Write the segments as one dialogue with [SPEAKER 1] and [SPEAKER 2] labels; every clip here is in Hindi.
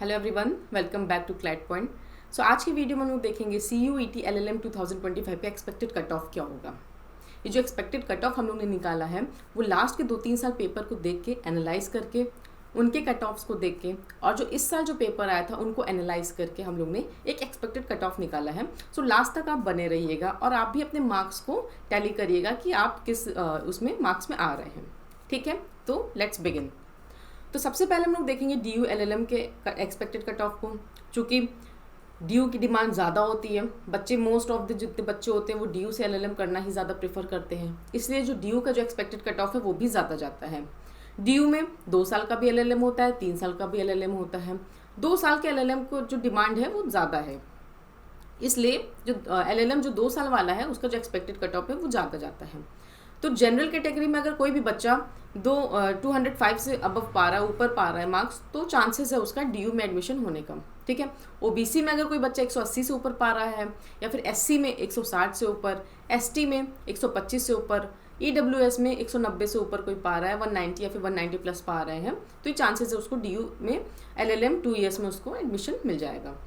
[SPEAKER 1] Hello everyone, welcome back to CLAT point. So आज की वीडियो में हम लोग देखेंगे CUET LLM 2025 का एक्सपेक्टेड कट ऑफ क्या होगा। ये जो एक्सपेक्टेड कट ऑफ हम लोग ने निकाला है वो लास्ट के 2-3 साल पेपर को देख के एनालाइज करके उनके कट ऑफ्स को देख के और जो इस साल जो पेपर आया था उनको एनालाइज करके हम लोग ने एक एक्सपेक्टेड कट ऑफ निकाला है। सो लास्ट तक आप बने रहिएगा और आप भी अपने मार्क्स को टैली करिएगा कि आप किस उसमें मार्क्स में आ रहे हैं। ठीक है, तो लेट्स बिगिन। तो सबसे पहले हम लोग देखेंगे DU LLM के एक्सपेक्टेड कट ऑफ को। चूँकि DU की डिमांड ज़्यादा होती है, बच्चे मोस्ट ऑफ द जितने बच्चे होते हैं वो DU से LLM करना ही ज़्यादा प्रेफर करते हैं, इसलिए जो DU का जो एक्सपेक्टेड कट ऑफ है वो भी ज़्यादा जाता है। DU में 2 साल का भी LLM होता है, 3 साल का भी LLM होता है। 2 साल के LLM को जो डिमांड है वो ज़्यादा है, इसलिए जो LLM जो 2 साल वाला है उसका जो एक्सपेक्टेड कट ऑफ है वो ज़्यादा जाता है। तो जनरल कैटेगरी में अगर कोई भी बच्चा 205 से अबव पा रहा है, ऊपर पा रहा है मार्क्स, तो चांसेस है उसका DU में एडमिशन होने का। ठीक है, OBC में अगर कोई बच्चा 180 से ऊपर पा रहा है, या फिर SC में 160 से ऊपर, ST में 125 से ऊपर, EWS में 190 से ऊपर कोई पा रहा है, 190 या फिर 190 प्लस पा रहे हैं, तो ये चांसेस है उसको DU में LLM 2 ईयर्स में उसको एडमिशन मिल जाएगा।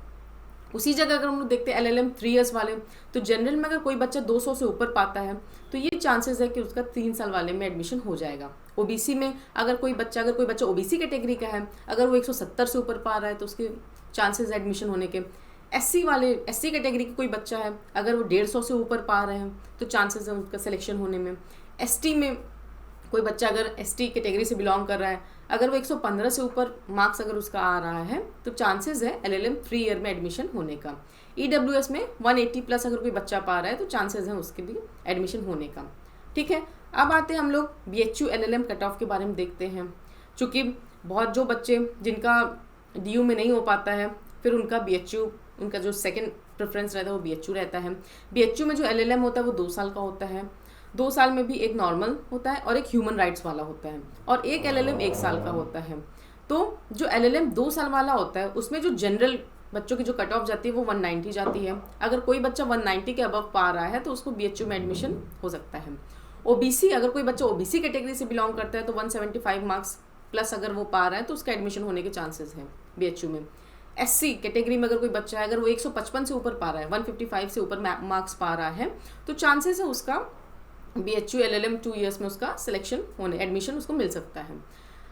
[SPEAKER 1] उसी जगह अगर हम लोग देखते हैं LLM 3 ईयर्स वाले, तो जनरल में अगर कोई बच्चा 200 से ऊपर पाता है तो ये चांसेस है कि उसका 3 साल वाले में एडमिशन हो जाएगा। OBC में अगर कोई बच्चा OBC कैटेगरी का है, अगर वो 170 से ऊपर पा रहा है तो उसके चांसेस है एडमिशन होने के। SC कैटेगरी का कोई बच्चा है, अगर वो 150 से ऊपर पा रहे हैं तो चांसेस है उनका सिलेक्शन होने में। ST में कोई बच्चा अगर ST कैटेगरी से बिलोंग कर रहा है, अगर वो 115 से ऊपर मार्क्स अगर उसका आ रहा है तो चांसेस है LLM 3 ईयर में एडमिशन होने का। EWS में 180 प्लस अगर कोई बच्चा पा रहा है तो चांसेस हैं उसके भी एडमिशन होने का। ठीक है, अब आते हैं हम लोग BHU LLM कट ऑफ के बारे में देखते हैं। चूँकि बहुत जो बच्चे जिनका DU में नहीं हो पाता है, फिर उनका BHU, उनका जो सेकेंड प्रेफरेंस रहता है वो BHU रहता है। BHU में जो LLM होता है वो 2 साल का होता है। 2 साल में भी एक नॉर्मल होता है और एक ह्यूमन राइट्स वाला होता है, और एक LLM 1 साल का होता है। तो जो LLM 2 साल वाला होता है उसमें जो जनरल बच्चों की जो कट ऑफ जाती है वो 190 जाती है। अगर कोई बच्चा 190 के अबव पा रहा है तो उसको BHU में एडमिशन हो सकता है। OBC, अगर कोई बच्चा OBC कैटेगरी से बिलोंग करता है तो 175 मार्क्स प्लस अगर वो पा रहा है तो उसका एडमिशन होने के चांसेस हैं BHU में। SC कैटेगरी में अगर कोई बच्चा है, अगर वो 155 से ऊपर पा रहा है, 155 से ऊपर मार्क्स पा रहा है, तो चांसेस है उसका BHU LLM 2 ईयर्स में उसका सिलेक्शन होने एडमिशन उसको मिल सकता है।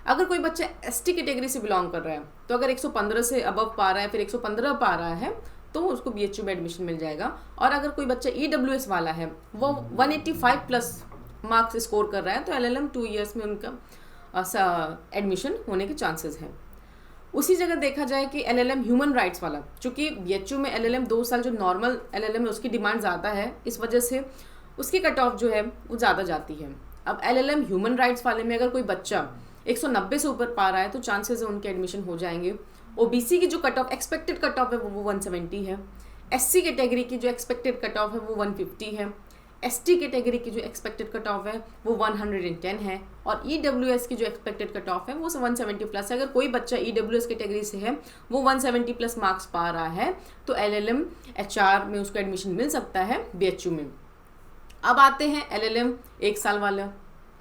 [SPEAKER 1] अगर कोई बच्चा ST कैटेगरी से बिलोंग कर रहा है तो अगर 115 से अबव पा रहा है, फिर 115 पा रहा है, तो उसको BHU में एडमिशन मिल जाएगा। और अगर कोई बच्चा EWS वाला है, वो 185 प्लस मार्क्स स्कोर कर रहा है, तो LLM 2 ईयर्स में उनका एडमिशन होने के चांसेस हैं। उसी जगह देखा जाए कि LLM ह्यूमन राइट्स वाला, चूँकि BHU में LLM 2 साल जो नॉर्मल LLM है उसकी डिमांड ज़्यादा है, इस वजह से उसकी कट ऑफ जो है वो ज़्यादा जाती है। अब LLM ह्यूमन राइट्स वाले में अगर कोई बच्चा 190 से ऊपर पा रहा है तो चांसेस है उनके एडमिशन हो जाएंगे। OBC की जो cut off expected cut off है वो 170 है। SC कैटेगरी की जो एक्सपेक्टेड कट ऑफ है वो 150 है। ST कैटेगरी की जो एक्सपेक्टेड कट ऑफ है वो 110 है। और EWS की जो एक्सपेक्टेड कट ऑफ है वो 170 प्लस है। अगर कोई बच्चा EWS कैटेगरी से है, वो 170 प्लस मार्क्स पा रहा है, तो LLM HR में उसको एडमिशन मिल सकता है BHU में। अब आते हैं LLM 1 साल वाला।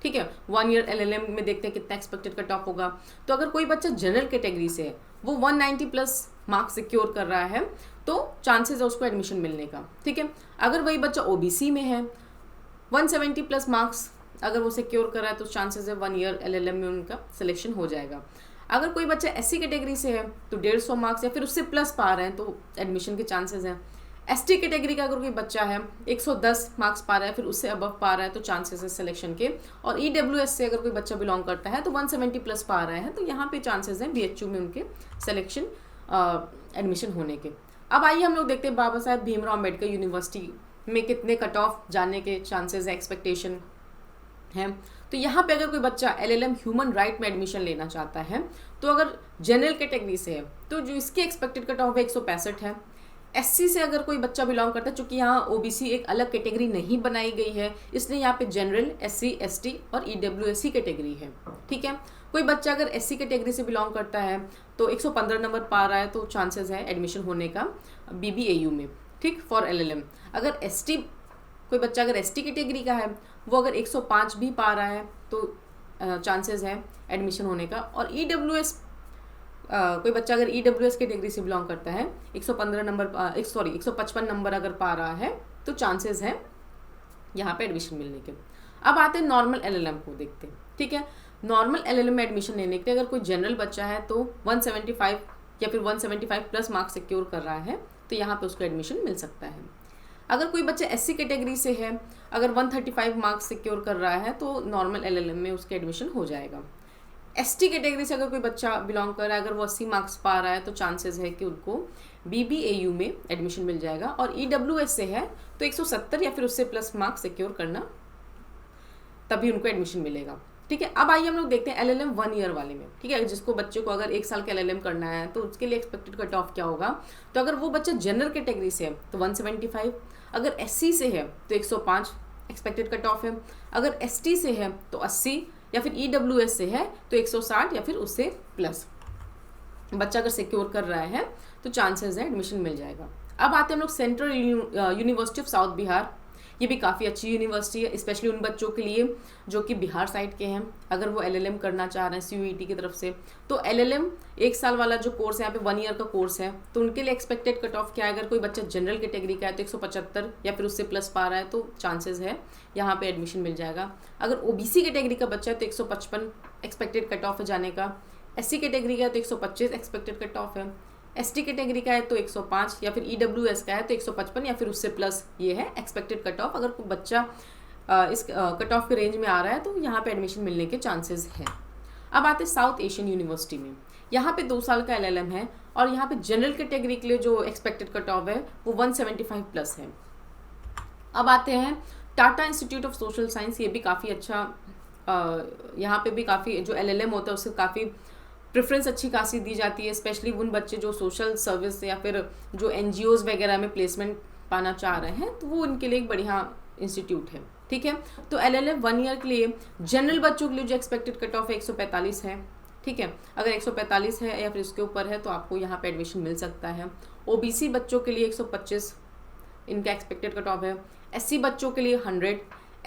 [SPEAKER 1] ठीक है, 1 ईयर LLM में देखते हैं कितना एक्सपेक्टेड कट ऑफ होगा। तो अगर कोई बच्चा जनरल कैटेगरी से है, वो 190 प्लस मार्क्स सिक्योर कर रहा है, तो चांसेस है उसको एडमिशन मिलने का। ठीक है, अगर वही बच्चा OBC में है, 170 प्लस मार्क्स अगर वो सिक्योर कर रहा है, तो चांसेस है 1 ईयर LLM में उनका सिलेक्शन हो जाएगा। अगर कोई बच्चा SC कैटेगरी से है तो 150 मार्क्स या फिर उससे प्लस पा रहे हैं तो एडमिशन के चांसेस हैं। ST कैटेगरी का अगर कोई बच्चा है 110 मार्क्स पा रहा है, फिर उससे अबव पा रहा है, तो चांसेस है सिलेक्शन के। और EWS से अगर कोई बच्चा बिलोंग करता है तो 170 प्लस पा रहा है, तो यहाँ पे चांसेस हैं BHU में उनके सिलेक्शन एडमिशन होने के। अब आइए हम लोग देखते हैं बाबा साहेब भीमराव अम्बेडकर यूनिवर्सिटी में कितने कट ऑफ जाने के चांसेस है, एक्सपेक्टेशन है। तो यहाँ पे अगर कोई बच्चा LLM ह्यूमन राइट में एडमिशन लेना चाहता है, तो अगर जनरल कैटेगरी से है तो जो इसकी एक्सपेक्टेड कट ऑफ है 165 है। SC से अगर कोई बच्चा बिलोंग करता है, चूँकि यहाँ OBC एक अलग कैटेगरी नहीं बनाई गई है, इसलिए यहाँ पे जनरल, SC, ST और EWS ही कैटेगरी है। ठीक है, कोई बच्चा अगर SC कैटेगरी से बिलोंग करता है तो 115 नंबर पा रहा है, तो चांसेस है एडमिशन होने का BBAU में। ठीक, फॉर LLM। अगर कोई बच्चा अगर ST कैटेगरी का है, वो अगर 105 भी पा रहा है तो चांसेस है एडमिशन होने का। और EWS कोई बच्चा अगर EWS कैटेगरी से बिलोंग करता है 155 नंबर अगर पा रहा है तो चांसेस है यहाँ पे एडमिशन मिलने के। अब आते हैं नॉर्मल LLM को देखते हैं। ठीक है, नॉर्मल LLM में एडमिशन लेने के लिए अगर कोई जनरल बच्चा है तो 175 या फिर 175 प्लस मार्क्स सिक्योर कर रहा है तो यहाँ पे उसको एडमिशन मिल सकता है। अगर कोई बच्चा SC कैटेगरी से है, अगर 135 मार्क्स सिक्योर कर रहा है तो नॉर्मल LLM में उसके एडमिशन हो जाएगा। ST कैटेगरी से अगर कोई बच्चा बिलोंग कर रहा है, अगर वो 80 मार्क्स पा रहा है तो चांसेस है कि उनको BBAU में एडमिशन मिल जाएगा। और EWS से है तो 170 या फिर उससे प्लस मार्क्स सिक्योर करना, तभी उनको एडमिशन मिलेगा। ठीक है, अब आइए हम लोग देखते हैं LLM 1 ईयर वाले में। ठीक है, जिसको बच्चे को अगर 1 साल का LLM करना है तो उसके लिए एक्सपेक्टेड कट ऑफ क्या होगा। तो अगर वो बच्चा जनरल कैटेगरी से है तो 175, अगर SC से है तो 105 एक्सपेक्टेड कट ऑफ है, अगर ST से है तो 80 या फिर EWS से है तो 160 या फिर उससे प्लस बच्चा अगर सिक्योर कर रहा है तो चांसेस है एडमिशन मिल जाएगा। अब आते हैं हम लोग central university of south Bihar. ये भी काफ़ी अच्छी यूनिवर्सिटी है, स्पेशली उन बच्चों के लिए जो कि बिहार साइड के हैं। अगर वो LLM करना चाह रहे हैं CUET की तरफ से तो LLM 1 साल वाला जो कोर्स है, यहाँ पे 1 ईयर का कोर्स है, तो उनके लिए एक्सपेक्टेड कट ऑफ क्या है। अगर कोई बच्चा जनरल कैटेगरी का है तो 175 या फिर उससे प्लस पा रहा है तो चांसेस है यहाँ पे एडमिशन मिल जाएगा। अगर OBC कैटेगरी का बच्चा है तो 155 एक्सपेक्टेड कट ऑफ है जाने का, SC कैटेगरी का है तो 125 एक्सपेक्टेड कट ऑफ है, ST कैटेगरी का है तो 105 या फिर EWS का है तो 155 या फिर उससे प्लस ये है एक्सपेक्टेड कट ऑफ। अगर कोई बच्चा इस कट ऑफ के रेंज में आ रहा है तो यहाँ पे एडमिशन मिलने के चांसेस हैं। अब आते हैं साउथ एशियन यूनिवर्सिटी में। यहाँ पे 2 साल का LLM है और यहाँ पे जनरल कैटेगरी के लिए जो एक्सपेक्टेड कट ऑफ है वो 175 प्लस है। अब आते हैं Tata institute of social science. ये भी काफ़ी अच्छा, यहाँ पे भी काफ़ी जो LLM होता है उससे काफ़ी प्रेफरेंस अच्छी खासी दी जाती है, स्पेशली उन बच्चे जो सोशल सर्विस या फिर जो NGOs वगैरह में प्लेसमेंट पाना चाह रहे हैं तो वो उनके लिए एक बढ़िया इंस्टीट्यूट है। ठीक है, तो LLM 1 ईयर के लिए जनरल बच्चों के लिए जो एक्सपेक्टेड कट ऑफ है 145 है। ठीक है, अगर 145 है या फिर उसके ऊपर है तो आपको यहाँ पे एडमिशन मिल सकता है। OBC बच्चों के लिए 125 इनका एक्सपेक्टेड कट ऑफ है, SC बच्चों के लिए 100,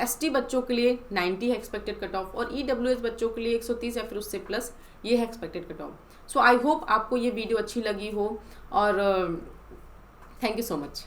[SPEAKER 1] ST बच्चों के लिए 90 है एक्सपेक्टेड कट ऑफ और EWS बच्चों के लिए 130 या फिर उससे प्लस ये है expected cut off. So I hope आपको ये वीडियो अच्छी लगी हो और थैंक यू सो मच।